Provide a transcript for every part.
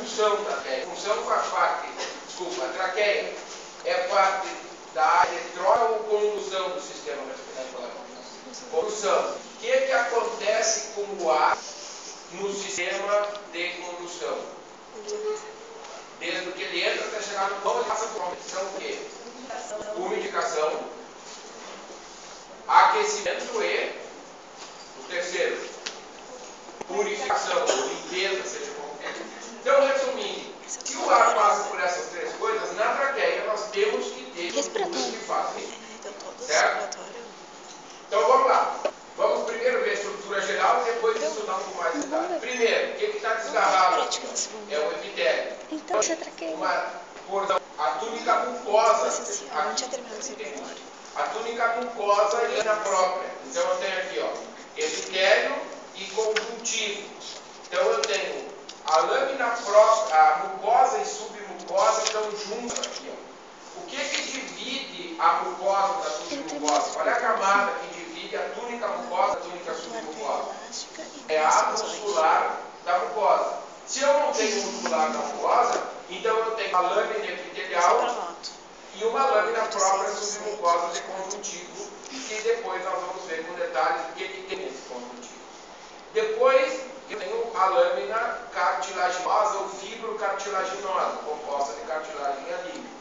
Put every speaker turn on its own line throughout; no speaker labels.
função da traqueia. A função faz parte, desculpa, a traqueia é parte da área eletrônica ou condução do sistema respiratório? Condução. O que acontece com o ar no sistema de condução? Desde que ele entra até chegar no pulmão, ele passa por uma medição o quê? Umidificação, aquecimento e o terceiro, purificação, limpeza, seja como for. Então, resumindo, se o ar passa por essas três coisas, na traqueia nós temos que ter estruturas que fazem isso. Certo? Então vamos lá. Vamos primeiro ver a estrutura geral e depois estudar um pouco mais detalhe. Primeiro, o que está desgarrado aqui? É o epitélio.
Então, você traqueia.
A túnica mucosa. A túnica mucosa e lâmina própria. Então eu tenho aqui, ó, epitélio e conjuntivo. Então eu tenho a lâmina própria, a mucosa e submucosa estão juntas aqui, ó. O que divide a mucosa da submucosa? Qual é a camada que divide a túnica mucosa da túnica submucosa? É a muscular da mucosa. Se eu não tenho muscular da mucosa, então eu tenho a lâmina epitelial e uma lâmina própria submucosa de conjuntivo, que depois nós vamos ver com detalhes o que tem nesse conjuntivo. Depois eu tenho a lâmina cartilaginosa ou fibrocartilaginosa, composta de cartilagem e alívio.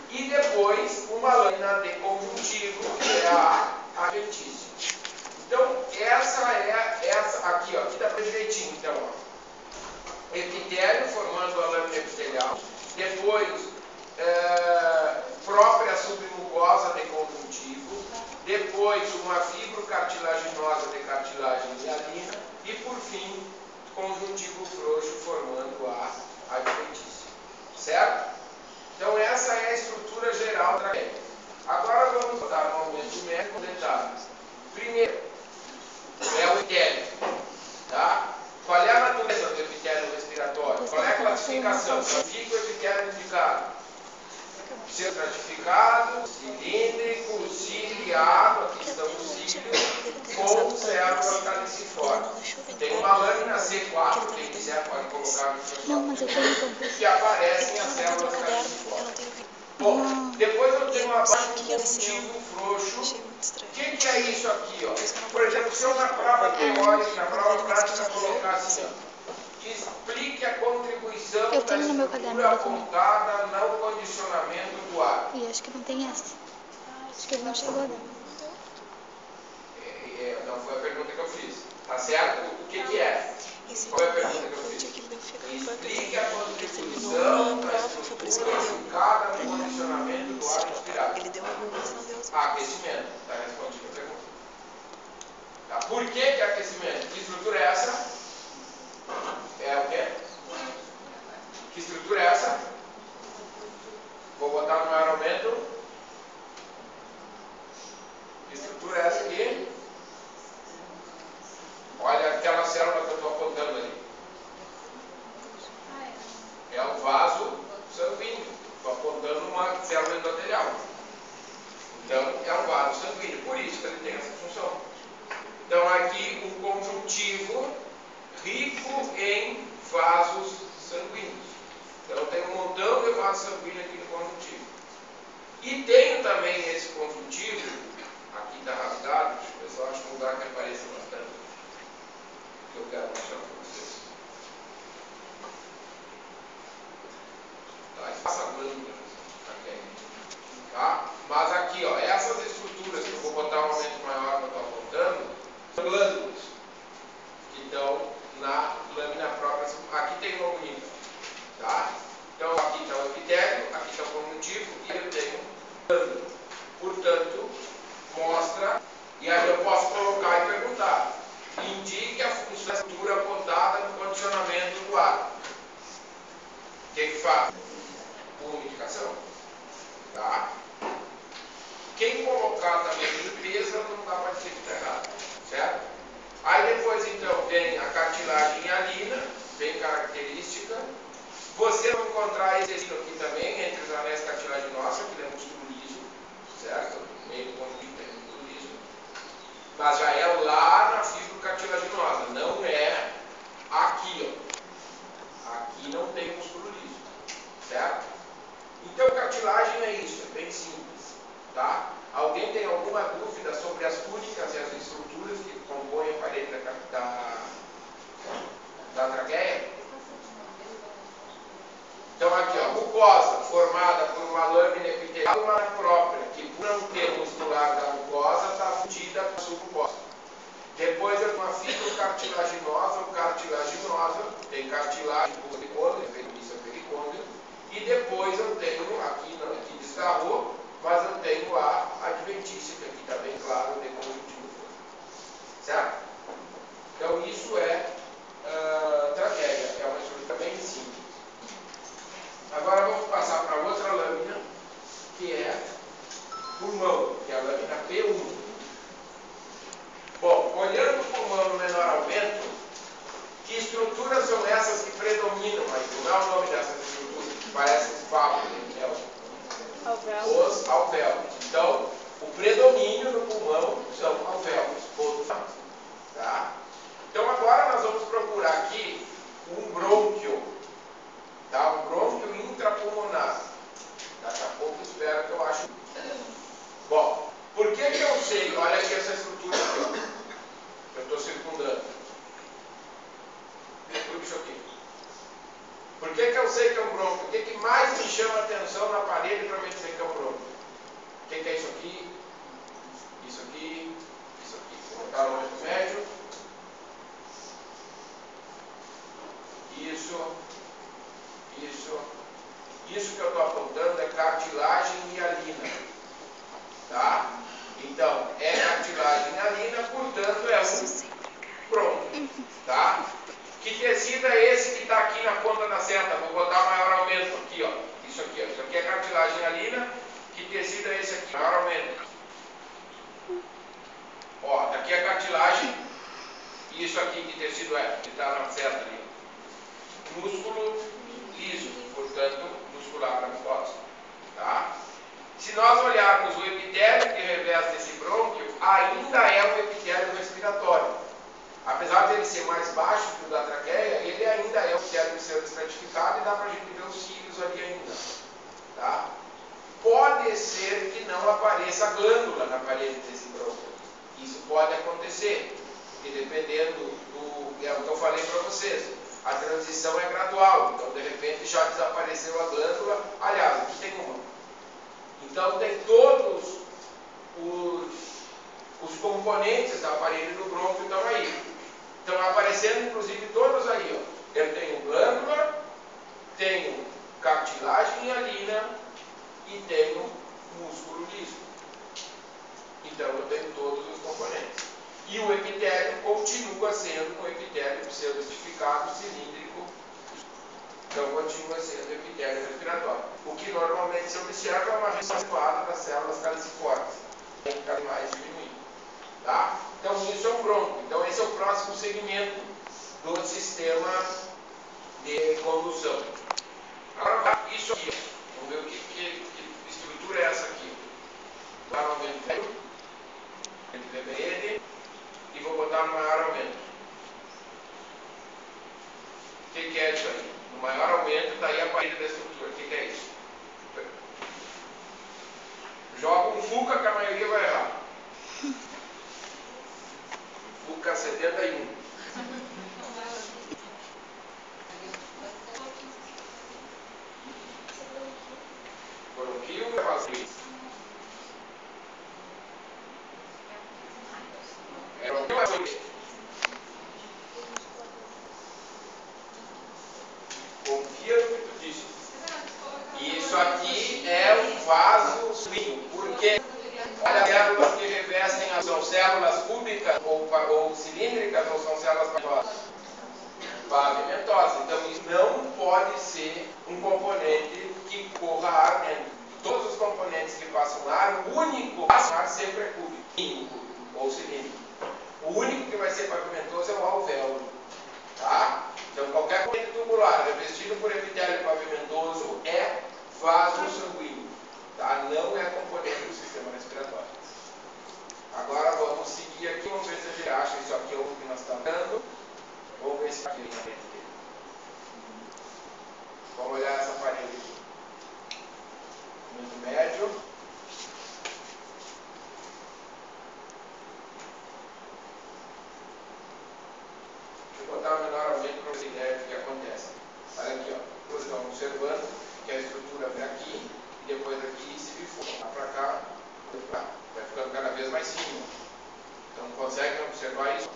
E depois uma lâmina de conjuntivo, que é a adventícia. Então, essa aqui, ó, aqui dá para direitinho, então, ó. Epitélio formando a lâmina epitelial, depois própria submucosa de conjuntivo, depois uma fibrocartilaginosa de cartilagem hialina e, por fim, conjuntivo frouxo formando a adventícia. Certo? Então, essa é a estrutura geral da traqueia. Agora vamos botar no aumento médico um detalhe. Primeiro, é o epitélio. Tá? Qual é a natureza do epitélio respiratório? Qual é a classificação? Classifica o epitélio indicado. Ser estratificado, cilíndrico, ciliado, aqui estão os cílios, com células caliciformes. Tem uma lâmina C4, quem quiser pode colocar no seu que aparecem as células caliciformes. Bom, depois eu tenho uma base de conjuntivo frouxo. O que é isso aqui? Ó? Por exemplo, se eu na prova teórica, na prova prática, colocar assim, ó, explique a contribuição da estrutura apontada no condicionamento do ar.
E acho que não tem essa. Acho que ele não chegou, não.
Não foi a pergunta que eu fiz. Tá certo? O que é? Qual é a pergunta que eu fiz? Explique a contribuição da estrutura apontada no condicionamento do ar inspirado.
Ele deu algum, mas não deu os
Aquecimento. Está respondida a pergunta. Tá. Por que é aquecimento? Que estrutura é essa? É o quê? Que estrutura é essa? Vou botar no maior aumento. Que estrutura é essa aqui? Olha aquela célula que eu estou apontando ali. É o vaso sanguíneo. Estou apontando uma célula endotelial. Então, é um vaso sanguíneo. Por isso que ele tem essa função. Então, aqui um conjuntivo rico em vasos sanguíneos. Então, eu tenho um montão de vasos sanguíneos aqui no conjuntivo. E tenho também nesse conjuntivo, aqui está rasgado, deixa eu ver, acho que um lugar que apareça bastante, que eu quero mostrar para vocês. Tá, passa a glândula aqui. Tá? Mas aqui, ó, essas estruturas que eu vou botar um aumento maior que eu estou apontando, são glândulas que estão na lâmina própria. Aqui tem uma bonita, tá? Então aqui está o epitélio, aqui está o conjuntivo e eu tenho glândula. Portanto, mostra, e aí eu posso colocar e perguntar, indique a função da estrutura apontada no condicionamento do ar. O que faz? Umidificação. Tá? Quem colocar também limpeza não dá para dizer que está errado, certo? Aí depois então vem a cartilagem hialina, bem característica. Você vai encontrar esse aqui também, entre os anéis cartilaginosos, que é músculo liso, certo? Meio conjuntivo é músculo liso. Mas já é lá na fibrocartilaginosa, não é aqui, ó. Aqui não tem estruturas são essas que predominam aí? Como é o nome dessas estruturas que parecem fábricas, né? Os alvéolos. Então, o predomínio no pulmão são alvéolos, todos. Tá? Então, agora nós vamos procurar aqui um brônquio. Tá? Um brônquio intrapulmonar. Daqui a pouco eu espero que eu ache. Bom, por que eu sei? Olha aqui essa estrutura aqui, ó. Eu estou circundando. Tudo isso aqui. Por que eu sei que é um brônquio? O que mais me chama a atenção na parede para me dizer que é um brônquio? O que é isso aqui? Isso aqui. Isso aqui. Vou botar no momento médio. Isso. Isso. Isso que eu estou apontando é cartilagem hialina. Tá? Então, é cartilagem hialina, portanto é um brônquio. Tá? Que tecido é esse que está aqui na ponta da seta? Vou botar maior aumento aqui, ó. Isso aqui, ó. Isso aqui é cartilagem hialina. Que tecido é esse aqui? Maior aumento. Ó, daqui é cartilagem. E isso aqui, que tecido é? Que está na seta ali. Músculo liso, portanto, muscular amistosa. Tá? Se nós olharmos o epitélio que reveste esse brônquio, ainda é um epitélio respiratório. Apesar de ele ser mais baixo que o da traqueia, ele ainda é um epitélio pseudoestratificado e dá para a gente ver os cílios ali ainda. Tá? Pode ser que não apareça glândula na parede desse brônquio. Isso pode acontecer, e dependendo do... É o que eu falei para vocês. A transição é gradual, então de repente já desapareceu a glândula. Aliás, aqui tem uma. Então tem todos os componentes da parede do brônquio estão aí. Estão aparecendo inclusive todos aí. Ó. Eu tenho glândula, tenho cartilagem hialina e tenho músculo liso. Então eu tenho todos os componentes. E o epitélio continua sendo um epitélio pseudoestratificado cilíndrico. Então continua sendo epitélio respiratório. O que normalmente se observa é uma resposta das células caliciformes. Tem que ficar mais diminuído. Tá? Então isso é um brônquio. Então esse é o próximo segmento do sistema de condução. Agora isso aqui. Vamos ver que estrutura é essa aqui. Lá no aumento velho. Ele. E vou botar no maior aumento. O que é isso aí? No maior aumento está aí a parede da estrutura. O que é isso? Joga um FUCA que a maioria vai errar. FUCA 71. Bronquio é vazio. Bronquio é vazio. Confia no que tu disse. Isso aqui é um vaso sanguíneo. Porque olha, as células que revestem são células cúbicas ou cilíndricas ou são células pavimentosas. Então isso não pode ser um componente que corra ar dentro. Todos os componentes que passam ar, o único que passa ar sempre é cúbico ou cilíndrico. O único que vai ser pavimentoso é o alvéolo. Tá? Então qualquer componente tubular revestido por epitélio pavimentoso é vaso sanguíneo. Tá? Não é componente do sistema respiratório. Agora vamos seguir aqui, vamos ver se a gente acha isso aqui é o que nós estamos dando. Vamos ver se aqui na frente dele. Vamos olhar essa parede aqui. Muito médio. Deixa eu botar o menor aumento para você ter ideia do que acontece. Olha aqui, ó. Vocês estão observando que a estrutura vem aqui e depois aqui se bifurca. Lá para cá, vai ficando cada vez mais fino. Então conseguem observar isso?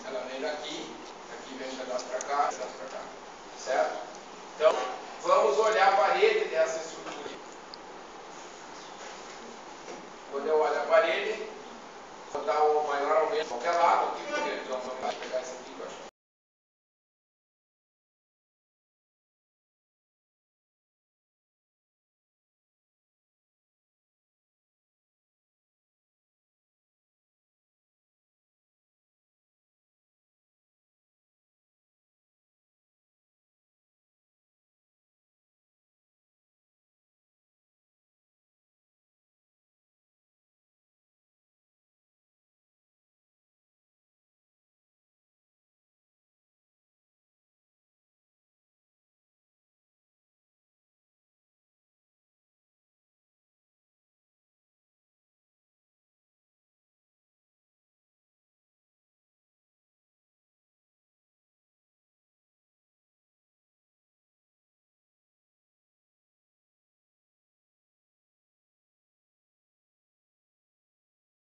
Ela vem daqui, aqui vem um pedaço para cá, um pedaço para cá. Certo? Então, vamos olhar a parede dessa estrutura. Quando eu olho a parede, vou dar o maior aumento de qualquer lado aqui, porque então vamos pegar esse aqui.